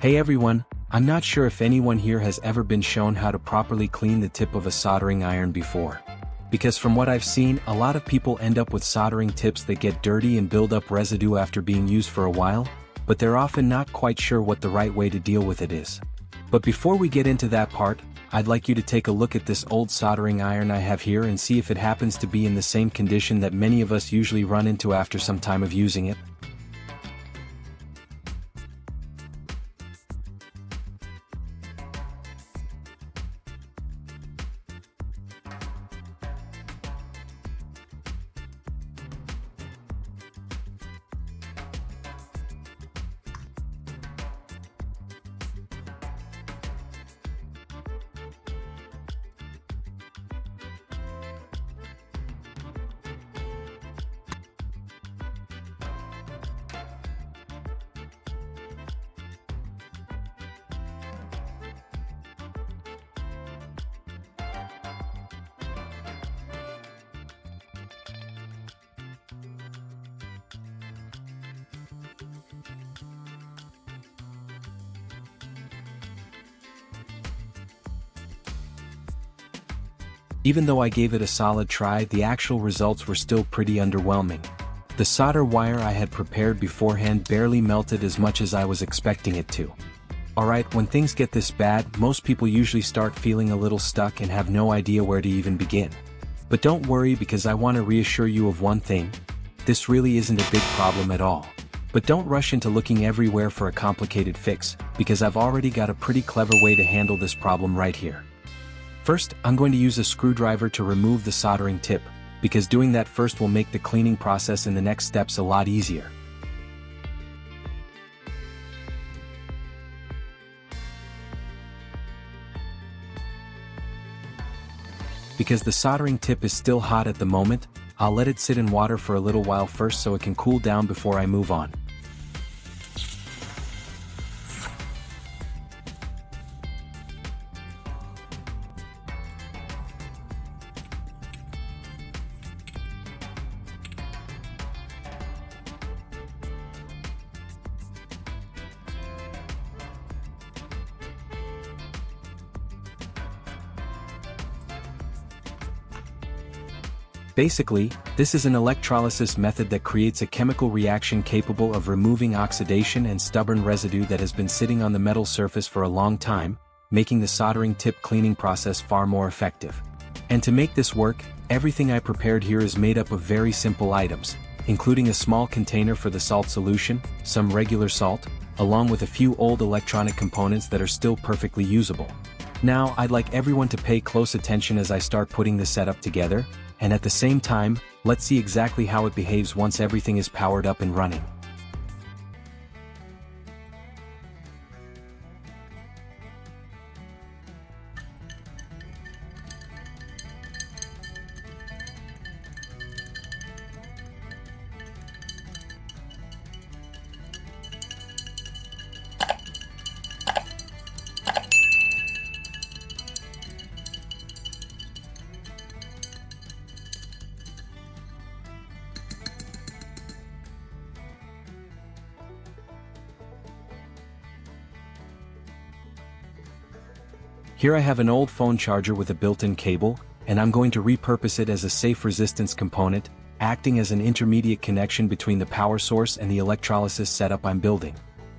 Hey everyone, I'm not sure if anyone here has ever been shown how to properly clean the tip of a soldering iron before. Because from what I've seen, a lot of people end up with soldering tips that get dirty and build up residue after being used for a while, but they're often not quite sure what the right way to deal with it is. But before we get into that part, I'd like you to take a look at this old soldering iron I have here and see if it happens to be in the same condition that many of us usually run into after some time of using it. Even though I gave it a solid try, the actual results were still pretty underwhelming. The solder wire I had prepared beforehand barely melted as much as I was expecting it to. Alright, when things get this bad, most people usually start feeling a little stuck and have no idea where to even begin. But don't worry, because I want to reassure you of one thing: this really isn't a big problem at all. But don't rush into looking everywhere for a complicated fix, because I've already got a pretty clever way to handle this problem right here. First, I'm going to use a screwdriver to remove the soldering tip, because doing that first will make the cleaning process in the next steps a lot easier. Because the soldering tip is still hot at the moment, I'll let it sit in water for a little while first so it can cool down before I move on. Basically, this is an electrolysis method that creates a chemical reaction capable of removing oxidation and stubborn residue that has been sitting on the metal surface for a long time, making the soldering tip cleaning process far more effective. And to make this work, everything I prepared here is made up of very simple items, including a small container for the salt solution, some regular salt, along with a few old electronic components that are still perfectly usable. Now, I'd like everyone to pay close attention as I start putting this setup together, and at the same time, let's see exactly how it behaves once everything is powered up and running. Here I have an old phone charger with a built-in cable, and I'm going to repurpose it as a safe resistance component, acting as an intermediate connection between the power source and the electrolysis setup I'm building.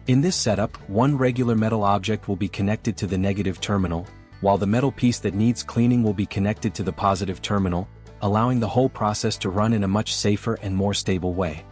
In this setup, one regular metal object will be connected to the negative terminal, while the metal piece that needs cleaning will be connected to the positive terminal, allowing the whole process to run in a much safer and more stable way.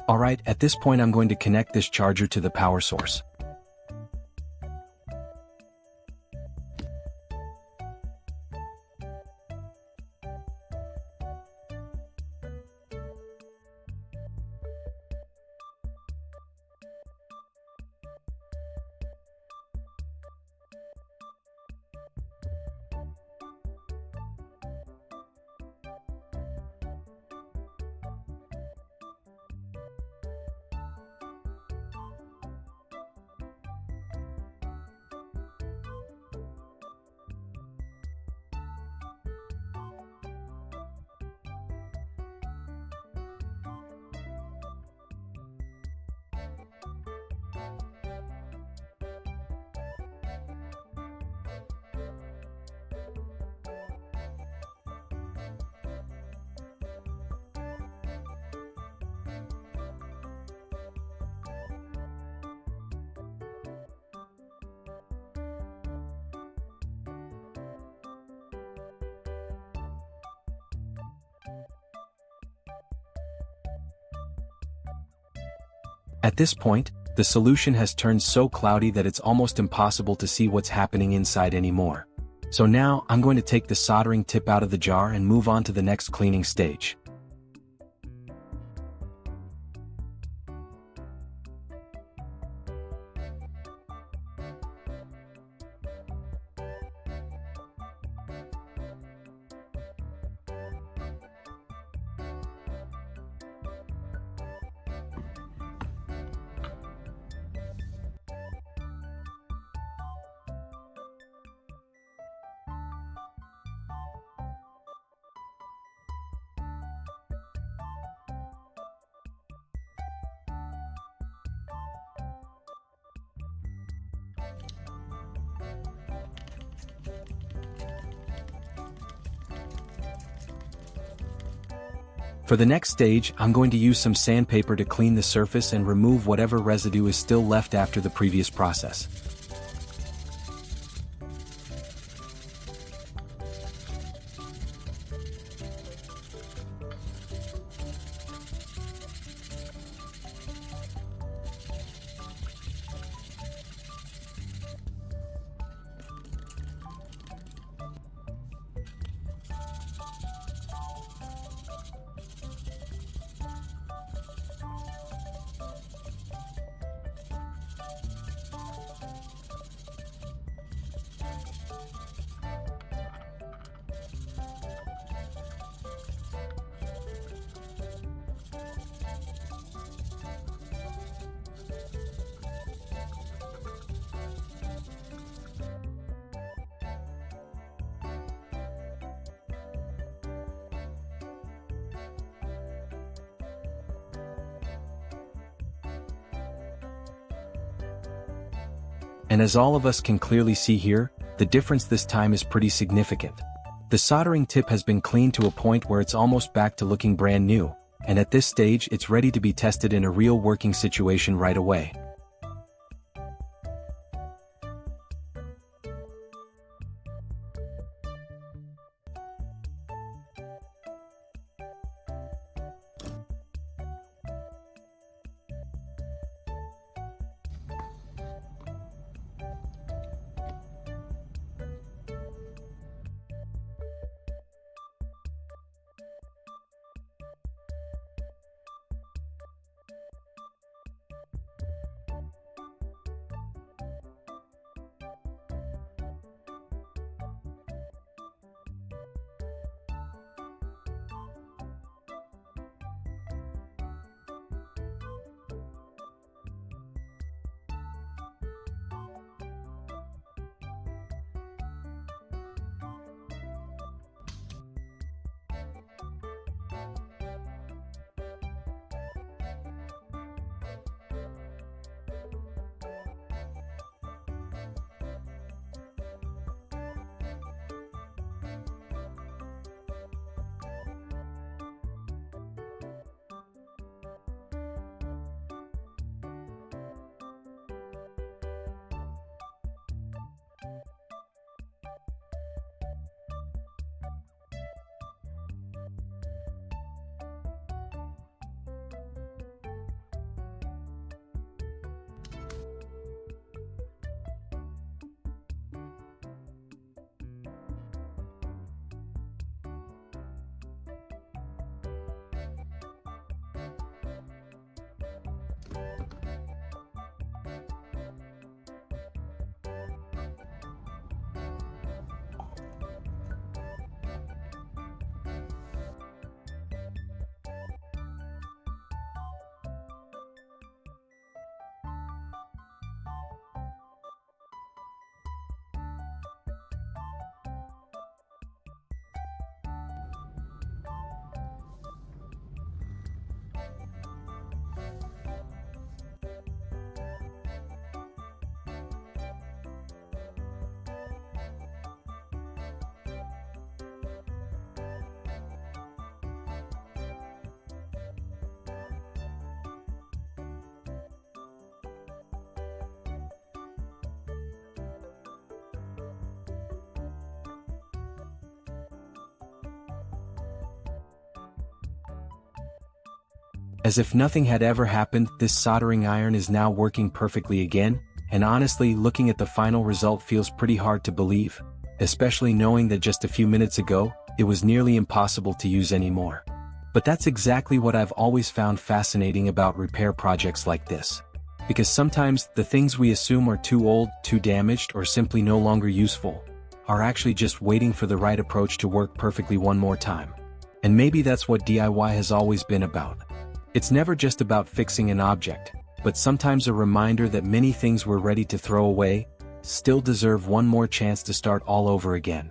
Alright, at this point I'm going to connect this charger to the power source. At this point, the solution has turned so cloudy that it's almost impossible to see what's happening inside anymore. So now, I'm going to take the soldering tip out of the jar and move on to the next cleaning stage. For the next stage, I'm going to use some sandpaper to clean the surface and remove whatever residue is still left after the previous process. And as all of us can clearly see here, the difference this time is pretty significant. The soldering tip has been cleaned to a point where it's almost back to looking brand new, and at this stage it's ready to be tested in a real working situation right away. As if nothing had ever happened, this soldering iron is now working perfectly again, and honestly, looking at the final result feels pretty hard to believe, especially knowing that just a few minutes ago, it was nearly impossible to use anymore. But that's exactly what I've always found fascinating about repair projects like this. Because sometimes, the things we assume are too old, too damaged, or simply no longer useful, are actually just waiting for the right approach to work perfectly one more time. And maybe that's what DIY has always been about. It's never just about fixing an object, but sometimes a reminder that many things we're ready to throw away still deserve one more chance to start all over again.